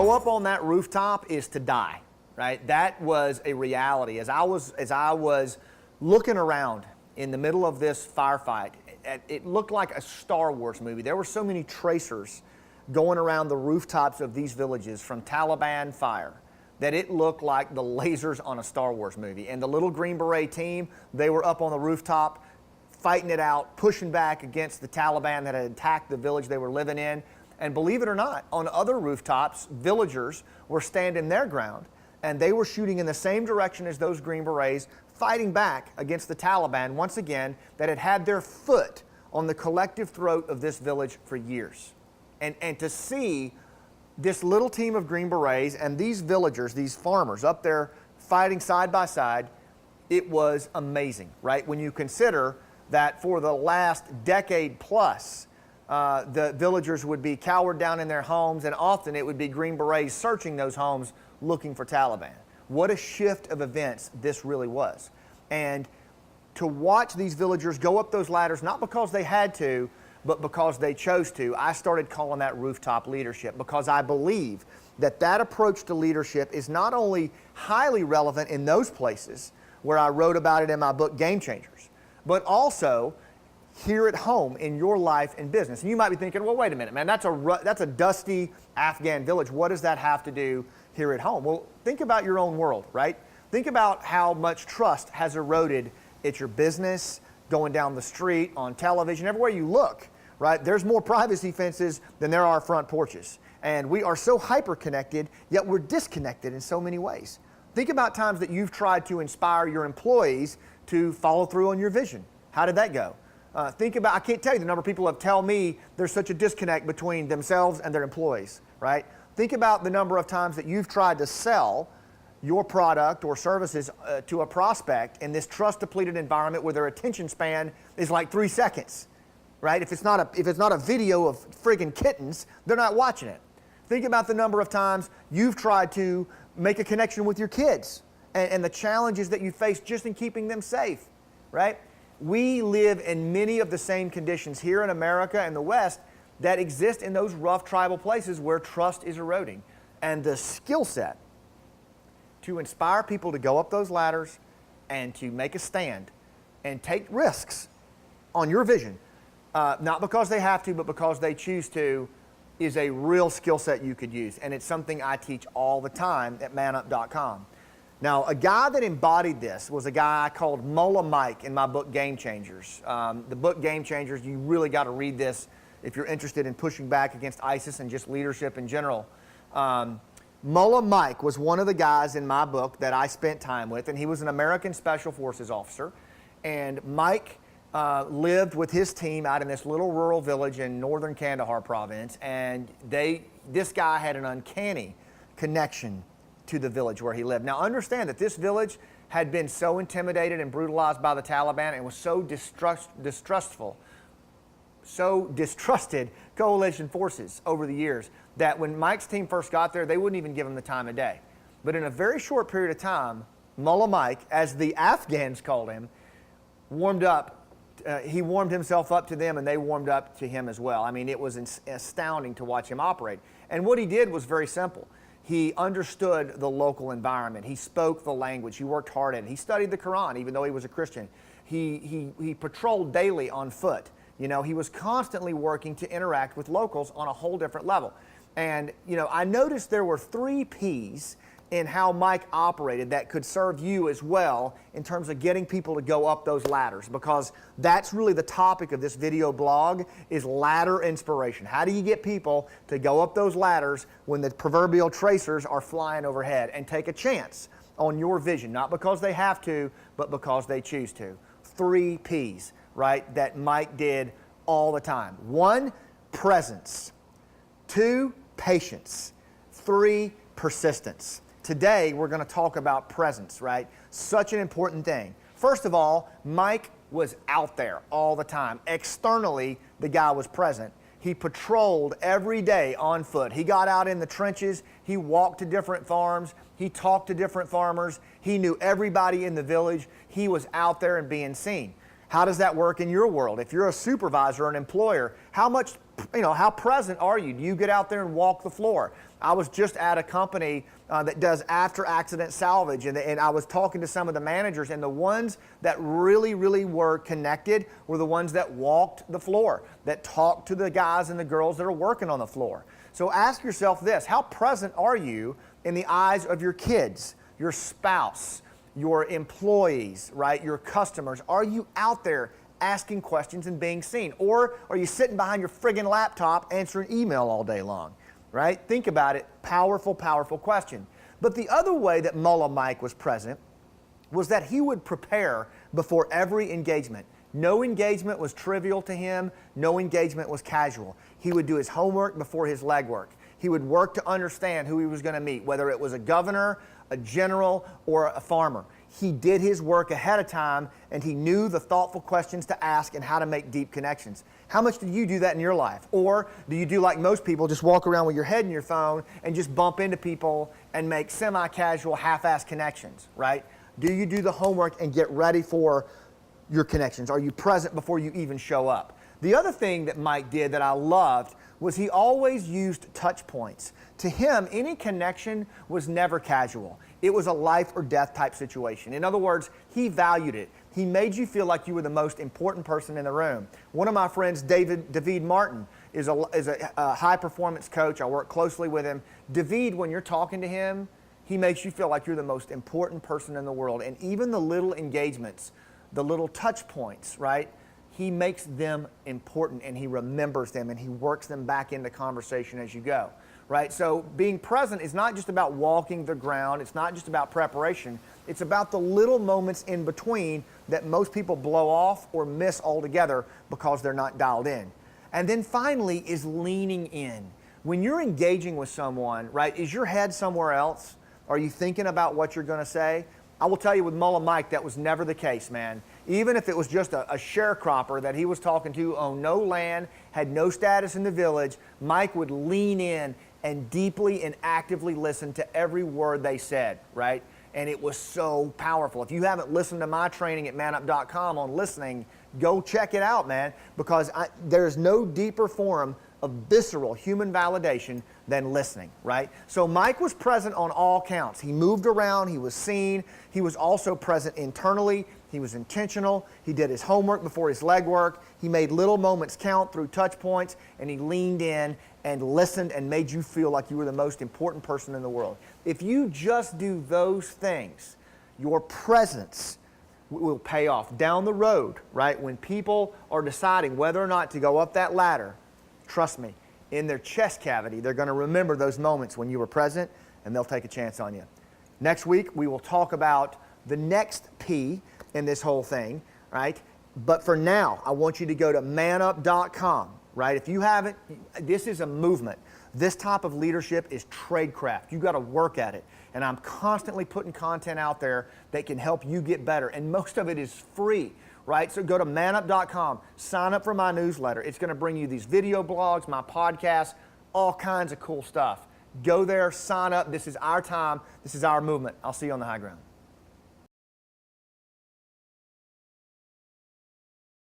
go up on that rooftop is to die, right? That was a reality. As I was looking around in the middle of this firefight, it looked like a Star Wars movie. There were so many tracers going around the rooftops of these villages from Taliban fire that it looked like the lasers on a Star Wars movie. And the little Green Beret team, they were up on the rooftop fighting it out, pushing back against the Taliban that had attacked the village they were living in. And believe it or not, on other rooftops, villagers were standing their ground, and they were shooting in the same direction as those Green Berets, fighting back against the Taliban, once again, that had had their foot on the collective throat of this village for years. And to see this little team of Green Berets and these villagers, these farmers up there fighting side by side, it was amazing, right? When you consider that for the last decade plus, the villagers would be cowered down in their homes, and often it would be Green Berets searching those homes looking for Taliban. What a shift of events this really was. And to watch these villagers go up those ladders, not because they had to, but because they chose to, I started calling that rooftop leadership, because I believe that that approach to leadership is not only highly relevant in those places where I wrote about it in my book, Game Changers, but also here at home in your life and business. And you might be thinking, well, wait a minute, man, that's a dusty Afghan village. What does that have to do here at home? Well, think about your own world, right? Think about how much trust has eroded at your business, going down the street, on television, everywhere you look, right? There's more privacy fences than there are front porches. And we are so hyper-connected, yet we're disconnected in so many ways. Think about times that you've tried to inspire your employees to follow through on your vision. How did that go? Think about, I can't tell you the number of people have tell me there's such a disconnect between themselves and their employees, right? Think about the number of times that you've tried to sell your product or services to a prospect in this trust-depleted environment where their attention span is like 3 seconds, right? If it's not a video of friggin' kittens, they're not watching it. Think about the number of times you've tried to make a connection with your kids and the challenges that you face just in keeping them safe, right? We live in many of the same conditions here in America and the West that exist in those rough tribal places where trust is eroding. And the skill set to inspire people to go up those ladders and to make a stand and take risks on your vision, not because they have to, but because they choose to, is a real skill set you could use. And it's something I teach all the time at manup.com. Now, a guy that embodied this was a guy I called Mullah Mike in my book, Game Changers. The book, Game Changers, you really got to read this if you're interested in pushing back against ISIS and just leadership in general. Mullah Mike was one of the guys in my book that I spent time with, and he was an American Special Forces officer. And Mike lived with his team out in this little rural village in northern Kandahar province, and this guy had an uncanny connection to the village where he lived. Now understand that this village had been so intimidated and brutalized by the Taliban and was so distrusted coalition forces over the years that when Mike's team first got there, they wouldn't even give him the time of day. But in a very short period of time, Mullah Mike, as the Afghans called him, warmed up. He warmed himself up to them and they warmed up to him as well. I mean, it was astounding to watch him operate. And what he did was very simple. He understood the local environment. He spoke the language. He worked hard at it. He studied the Quran, even though he was a Christian. He patrolled daily on foot. You know, he was constantly working to interact with locals on a whole different level. And, you know, I noticed there were 3 P's in how Mike operated that could serve you as well in terms of getting people to go up those ladders, because that's really the topic of this video blog, is ladder inspiration. How do you get people to go up those ladders when the proverbial tracers are flying overhead and take a chance on your vision, not because they have to, but because they choose to? 3 P's, right, that Mike did all the time. 1, presence. 2, patience. 3, persistence. Today, we're going to talk about presence, right? Such an important thing. First of all, Mike was out there all the time. Externally, the guy was present. He patrolled every day on foot. He got out in the trenches. He walked to different farms. He talked to different farmers. He knew everybody in the village. He was out there and being seen. How does that work in your world? If you're a supervisor or an employer, how present are you? Do you get out there and walk the floor? I was just at a company that does after accident salvage, and I was talking to some of the managers, and the ones that really, really were connected were the ones that walked the floor, that talked to the guys and the girls that are working on the floor. So ask yourself this: how present are you in the eyes of your kids, your spouse, your employees, right? Your customers? Are you out there asking questions and being seen? Or are you sitting behind your friggin' laptop answering email all day long, right? Think about it. Powerful, powerful question. But the other way that Mullah Mike was present was that he would prepare before every engagement. No engagement was trivial to him. No engagement was casual. He would do his homework before his legwork. He would work to understand who he was going to meet, whether it was a governor, a general, or a farmer. He did his work ahead of time, and he knew the thoughtful questions to ask and how to make deep connections. How much do you do that in your life? Or do you do like most people, just walk around with your head in your phone and just bump into people and make semi-casual, half-assed connections, right? Do you do the homework and get ready for your connections? Are you present before you even show up? The other thing that Mike did that I loved was he always used touch points. To him, any connection was never casual. It was a life or death type situation. In other words, he valued it. He made you feel like you were the most important person in the room. One of my friends, David Martin, is a high performance coach. I work closely with him. David, when you're talking to him, he makes you feel like you're the most important person in the world. And even the little engagements, the little touch points, right? He makes them important, and he remembers them, and he works them back into conversation as you go, right? So being present is not just about walking the ground. It's not just about preparation. It's about the little moments in between that most people blow off or miss altogether because they're not dialed in. And then finally is leaning in. When you're engaging with someone, right, is your head somewhere else? Are you thinking about what you're going to say? I will tell you, with Mullah Mike, that was never the case, man. Even if it was just a sharecropper that he was talking to, owned no land, had no status in the village, Mike would lean in and deeply and actively listen to every word they said, right? And it was so powerful. If you haven't listened to my training at manup.com on listening, go check it out, man, because there's no deeper form of visceral human validation than listening, right? So Mike was present on all counts. He moved around, he was seen, he was also present internally, he was intentional, he did his homework before his legwork, he made little moments count through touch points, and he leaned in and listened and made you feel like you were the most important person in the world. If you just do those things, your presence will pay off down the road, right? When people are deciding whether or not to go up that ladder, trust me, in their chest cavity, they're going to remember those moments when you were present, and they'll take a chance on you. Next week, we will talk about the next P in this whole thing, right? But for now, I want you to go to manup.com, right? If you haven't, this is a movement. This type of leadership is tradecraft. You've got to work at it. And I'm constantly putting content out there that can help you get better. And most of it is free, right? So go to manup.com, sign up for my newsletter. It's going to bring you these video blogs, my podcasts, all kinds of cool stuff. Go there, sign up. This is our time. This is our movement. I'll see you on the high ground.